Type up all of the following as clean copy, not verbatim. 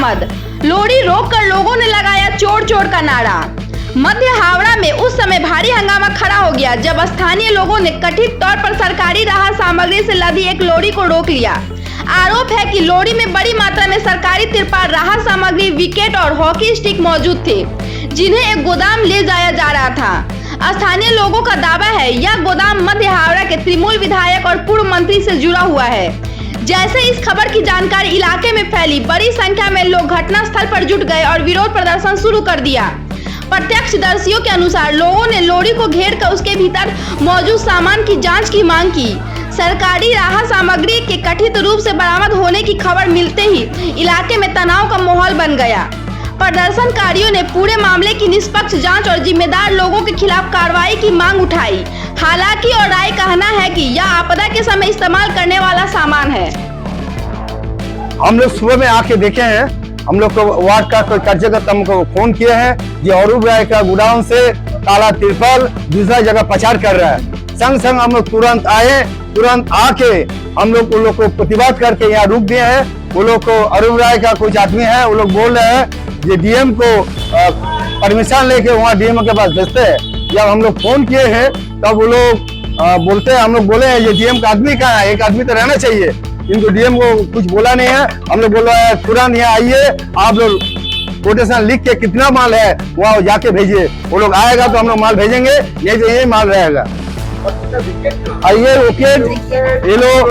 अहमद। लोरी रोककर लोगों ने लगाया चोर चोर का नारा। मध्य हावड़ा में उस समय भारी हंगामा खड़ा हो गया जब स्थानीय लोगों ने कथित तौर पर सरकारी राहत सामग्री से लदी एक लॉरी को रोक लिया। आरोप है कि लॉरी में बड़ी मात्रा में सरकारी तिरपाल, राहत सामग्री, विकेट और हॉकी स्टिक मौजूद थे, जिन्हें एक गोदाम ले जाया जा रहा था। स्थानीय लोगों का दावा है यह गोदाम मध्य हावड़ा के तृणमूल विधायक और पूर्व मंत्री से जुड़ा हुआ है। जैसे इस खबर की जानकारी इलाके में फैली, बड़ी संख्या में लोग घटनास्थल पर जुट गए और विरोध प्रदर्शन शुरू कर दिया। प्रत्यक्षदर्शियों के अनुसार लोगों ने लॉरी को घेरकर उसके भीतर मौजूद सामान की जांच की मांग की। सरकारी राहत सामग्री के कथित रूप से बरामद होने की खबर मिलते ही इलाके में तनाव का माहौल बन गया। प्रदर्शनकारियों ने पूरे मामले की निष्पक्ष जांच और जिम्मेदार लोगों के खिलाफ कार्रवाई की मांग उठाई। हालांकि और राय कहना है कि यह आपदा के समय इस्तेमाल करने वाला सामान है। हम लोग सुबह में आके देखे हैं, हम लोग को वार्ड का कोई कार्यकर्ता को फोन किए हैं ये अरूप राय का गोडाउन से काला तिरपाल दूसरा जगह प्रचार कर रहा है। संग संग हम लोग तुरंत आए, तुरंत आके हम लोग उन लोग को प्रतिवाद करके यहाँ रुक दिए हैं। वो लोग को अरूप राय का कुछ आदमी है, वो लोग बोल रहे हैं ये डीएम को परमिशन लेके वहाँ डीएम के पास भेजते हैं। जब हम लोग फोन किए हैं तब वो लोग बोलते हैं, हम लोग बोले हैं ये डीएम का आदमी कहाँ है, एक आदमी तो रहना चाहिए। इनको डीएम को कुछ बोला नहीं है। हम लोग बोल रहे हैं तुरंत यहाँ आइए, आप लोग कोटेशन लिख के कितना माल है वहाँ जाके भेजिए। वो लोग आएगा तो हम लोग माल भेजेंगे, नहीं तो यही माल रहेगा। आइए विकेट ये लोग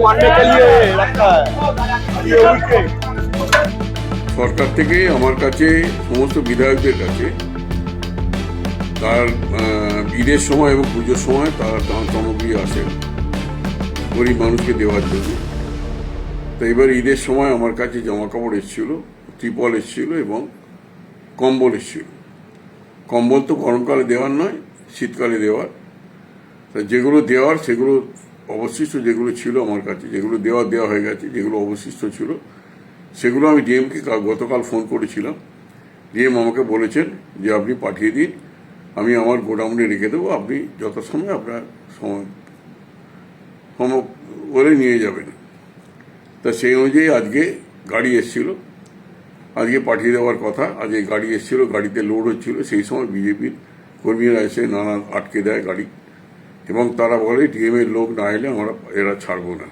मारने के लिए रखा है। সরকার থেকে আমার কাছে সমস্ত বিধায়কদের কাছে তার ঈদের সময় এবং পুজোর সময় তার সামগ্রী আসে গরিব মানুষকে দেওয়ার জন্য। তো এবার ঈদের সময় আমার কাছে জামা কাপড় এসেছিল, ত্রিপল এসেছিল এবং কম্বল এসেছিল। কম্বল তো গরমকালে দেওয়ার নয়, শীতকালে দেওয়ার। তা যেগুলো দেওয়ার সেগুলো অবশিষ্ট যেগুলো ছিল আমার কাছে, যেগুলো দেওয়া হয়ে গেছে, যেগুলো অবশিষ্ট ছিল সেগুলো আমি ডিএমকে গতকাল ফোন করেছিলাম। ডিএম আমাকে বলেছেন যে আপনি পাঠিয়ে দিন, আমি আমার গোডাউনে রেখে দেবো, আপনি যথাসময়ে আপনার সময় বলে নিয়ে যাবেন। তা সেই অনুযায়ী আজকে গাড়ি এসেছিল, আজকে পাঠিয়ে দেওয়ার কথা। আজকে গাড়ি এসেছিল, গাড়িতে লোড হচ্ছিল, সেই সময় বিজেপির কর্মীরা এসে নানা আটকে দেয় গাড়ি এবং তারা বলে ডিএমের লোক না এলে আমরা এরা ছাড়বো না।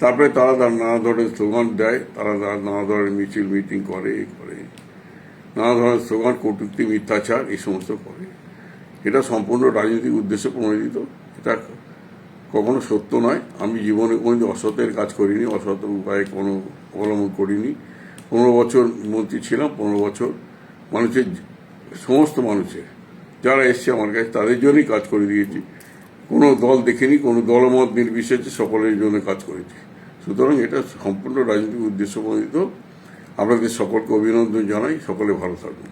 তারপরে তারা নানা ধরনের স্লোগান দেয়, তারা নানা ধরনের মিছিল মিটিং করে, নানা ধরনের স্লোগান, কটূক্তি, মিথ্যাচার এই সমস্ত করে। এটা সম্পূর্ণ রাজনৈতিক উদ্দেশ্যে প্রণোদিত, এটা কখনো সত্য নয়। আমি জীবনে কোনো অসতের কাজ করিনি, অসৎ উপায়ে কোনো অবলম্বন করিনি। 15 বছর মন্ত্রী ছিলাম, 15 বছর মানুষের সমস্ত মানুষের যারা এসছে আমার কাছে তাদের জন্যই কাজ করে দিয়েছি। কোনো দল দেখিনি, কোনো দলমত নির্বিশেষে সকলের জন্য কাজ করেছি। সুতরাং এটা সম্পূর্ণ রাজনৈতিক উদ্দেশ্য প্রণোদিত। আপনাদের সকলকে অভিনন্দন জানাই, সকলে ভালো থাকবেন।